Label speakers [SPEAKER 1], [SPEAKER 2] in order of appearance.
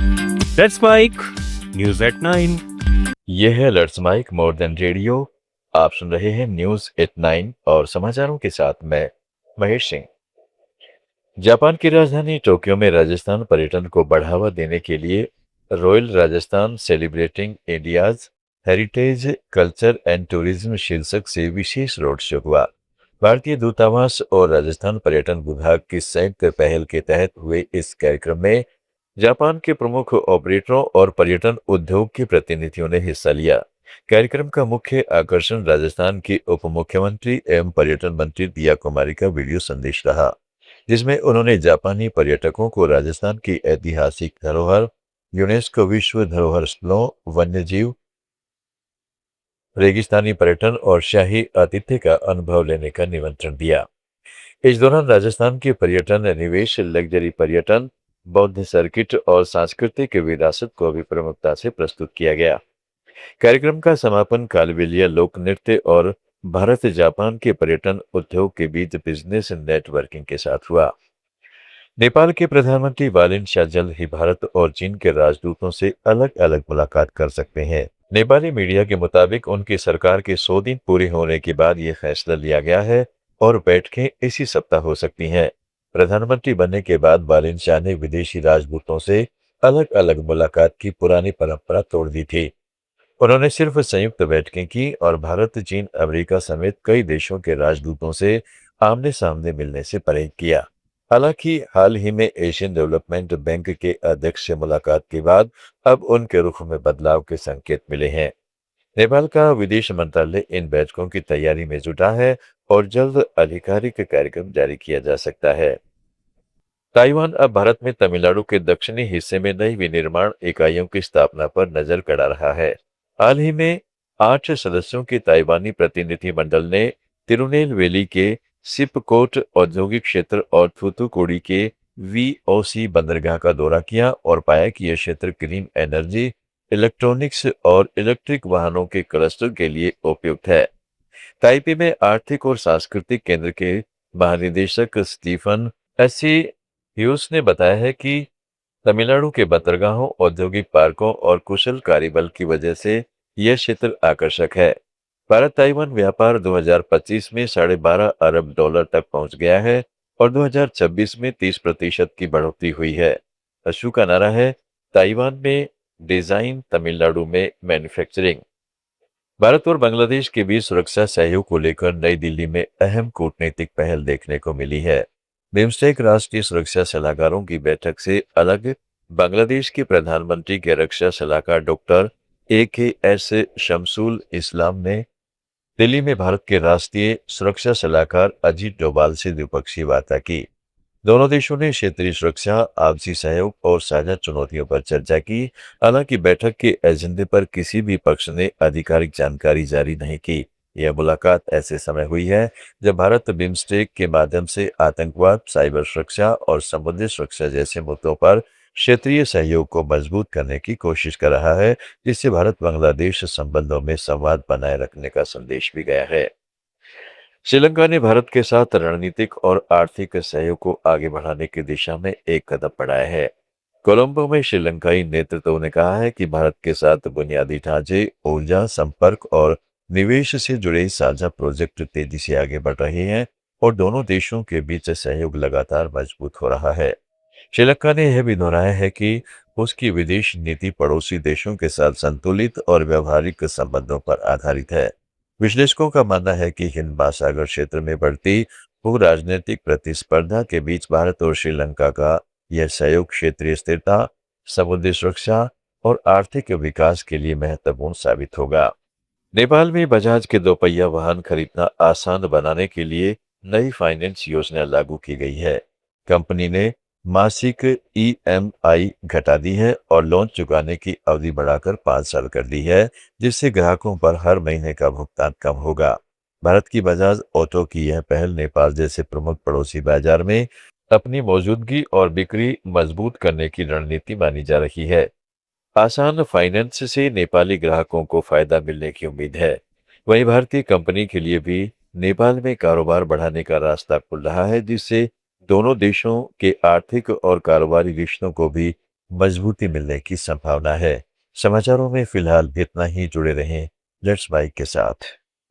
[SPEAKER 1] Let's mic news at 9।
[SPEAKER 2] ये है let's mic more than radio. आप सुन रहे हैं न्यूज एट 9 और समाचारों के साथ मैं महेश सिंह। जापान की राजधानी टोक्यो में राजस्थान पर्यटन को बढ़ावा देने के लिए royal Rajasthan celebrating India's heritage culture and tourism शीर्षक से विशेष रोड शो हुआ। भारतीय दूतावास और राजस्थान पर्यटन विभाग की संयुक्त पहल के तहत हुए इस कार्यक्रम में जापान के प्रमुख ऑपरेटरों और पर्यटन उद्योग के प्रतिनिधियों ने हिस्सा लिया। कार्यक्रम का मुख्य आकर्षण राजस्थान की उप मुख्यमंत्री एवं पर्यटन मंत्री दिया कुमारी का वीडियो संदेश रहा, जिसमें उन्होंने जापानी पर्यटकों को राजस्थान की ऐतिहासिक धरोहर, यूनेस्को विश्व धरोहर स्थलों, वन्यजीव, रेगिस्तानी पर्यटन और शाही आतिथ्य का अनुभव लेने का निमंत्रण दिया। इस दौरान राजस्थान के पर्यटन निवेश, लग्जरी पर्यटन, बौद्ध सर्किट और सांस्कृतिक विरासत को भी प्रमुखता से प्रस्तुत किया गया। कार्यक्रम का समापन कालबेलिया लोक नृत्य और भारत जापान के पर्यटन उद्योग के बीच बिजनेस नेटवर्किंग के साथ हुआ। नेपाल के प्रधानमंत्री वालिन शाह जल्द ही भारत और चीन के राजदूतों से अलग अलग मुलाकात कर सकते हैं। नेपाली मीडिया के मुताबिक उनकी सरकार के 100 दिन पूरे होने के बाद यह फैसला लिया गया है और बैठकें इसी सप्ताह हो सकती हैं। प्रधानमंत्री बनने के बाद वालिन शाह ने विदेशी राजदूतों से अलग अलग मुलाकात की पुरानी परंपरा तोड़ दी थी। उन्होंने सिर्फ संयुक्त बैठकें की और भारत, चीन, अमेरिका समेत कई देशों के राजदूतों से आमने सामने मिलने से परहेज किया। हालांकि हाल ही में एशियन डेवलपमेंट बैंक के अध्यक्ष से मुलाकात के बाद अब उनके रुख में बदलाव के संकेत मिले हैं। नेपाल का विदेश मंत्रालय इन बैठकों की तैयारी में जुटा है और जल्द आधिकारिक कार्यक्रम जारी किया जा सकता है। ताइवान अब भारत में तमिलनाडु के दक्षिणी हिस्से में नई विनिर्माण इकाइयों की स्थापना पर नजर गड़ा रहा है। हाल ही में 8 सदस्यों के ताइवानी प्रतिनिधिमंडल ने तिरुनेलवेली के सिपकोट औद्योगिक क्षेत्र और थूथुकुडी के वीओसी बंदरगाह का दौरा किया और पाया कि यह क्षेत्र ग्रीन एनर्जी, इलेक्ट्रॉनिक्स और इलेक्ट्रिक वाहनों के क्लस्टर के लिए उपयुक्त है। ताइपी में आर्थिक और सांस्कृतिक केंद्र के महानिदेशक स्टीफन एसी ह्यूस ने बताया है कि तमिलनाडु के बंदरगाहों, औद्योगिक पार्कों और कुशल कार्यबल की वजह से यह क्षेत्र आकर्षक है। भारत ताइवान व्यापार 2025 में $12.5 अरब तक पहुंच गया है और 2026 में 30% की बढ़ोतरी हुई है। अशु का नारा है, ताइवान में डिजाइन, तमिलनाडु में मैन्युफैक्चरिंग। भारत और बांग्लादेश के बीच सुरक्षा सहयोग को लेकर नई दिल्ली में अहम कूटनीतिक पहल देखने को मिली है। बिम्स्टेक राष्ट्रीय सुरक्षा सलाहकारों की बैठक से अलग बांग्लादेश के प्रधानमंत्री के रक्षा सलाहकार डॉक्टर AKS शमसुल इस्लाम ने दिल्ली में भारत के राष्ट्रीय सुरक्षा सलाहकार अजीत डोभाल से द्विपक्षीय वार्ता की। दोनों देशों ने क्षेत्रीय सुरक्षा, आपसी सहयोग और साझा चुनौतियों पर चर्चा की। हालांकि बैठक के एजेंडे पर किसी भी पक्ष ने आधिकारिक जानकारी जारी नहीं की। यह मुलाकात ऐसे समय हुई है जब भारत बिम्स्टेक के माध्यम से आतंकवाद, साइबर सुरक्षा और समुद्री सुरक्षा जैसे मुद्दों पर क्षेत्रीय सहयोग को मजबूत करने की कोशिश कर रहा है, जिससे भारत बांग्लादेश संबंधों में संवाद बनाए रखने का संदेश भी गया है। श्रीलंका ने भारत के साथ रणनीतिक और आर्थिक सहयोग को आगे बढ़ाने की दिशा में एक कदम बढ़ाया है। कोलंबो में श्रीलंकाई नेतृत्व ने कहा है कि भारत के साथ बुनियादी ढांचे, ऊर्जा, संपर्क और निवेश से जुड़े साझा प्रोजेक्ट तेजी से आगे बढ़ रहे हैं और दोनों देशों के बीच सहयोग लगातार मजबूत हो रहा है। श्रीलंका ने यह भी दोहराया है कि उसकी विदेश नीति पड़ोसी देशों के साथ संतुलित और व्यवहारिक संबंधों पर आधारित है। विश्लेषकों का मानना है कि हिंद महासागर क्षेत्र में बढ़ती भू राजनीतिक प्रतिस्पर्धा के बीच भारत और श्रीलंका का यह सहयोग क्षेत्रीय स्थिरता, समुद्री सुरक्षा और आर्थिक विकास के लिए महत्वपूर्ण साबित होगा। नेपाल में बजाज के दोपहिया वाहन खरीदना आसान बनाने के लिए नई फाइनेंस योजना लागू की गई है। कंपनी ने मासिक ईएमआई घटा दी है और लोन चुकाने की अवधि बढ़ाकर 5 साल कर दी है, जिससे ग्राहकों पर हर महीने का भुगतान कम होगा। भारत की बजाज ऑटो की यह पहल नेपाल जैसे प्रमुख पड़ोसी बाजार में अपनी मौजूदगी और बिक्री मजबूत करने की रणनीति मानी जा रही है। आसान फाइनेंस से नेपाली ग्राहकों को फायदा मिलने की उम्मीद है। वहीं भारतीय कंपनी के लिए भी नेपाल में कारोबार बढ़ाने का रास्ता खुल रहा है, जिससे दोनों देशों के आर्थिक और कारोबारी रिश्तों को भी मजबूती मिलने की संभावना है। समाचारों में फिलहाल इतना ही। जुड़े रहें लेट्स बाइक के साथ।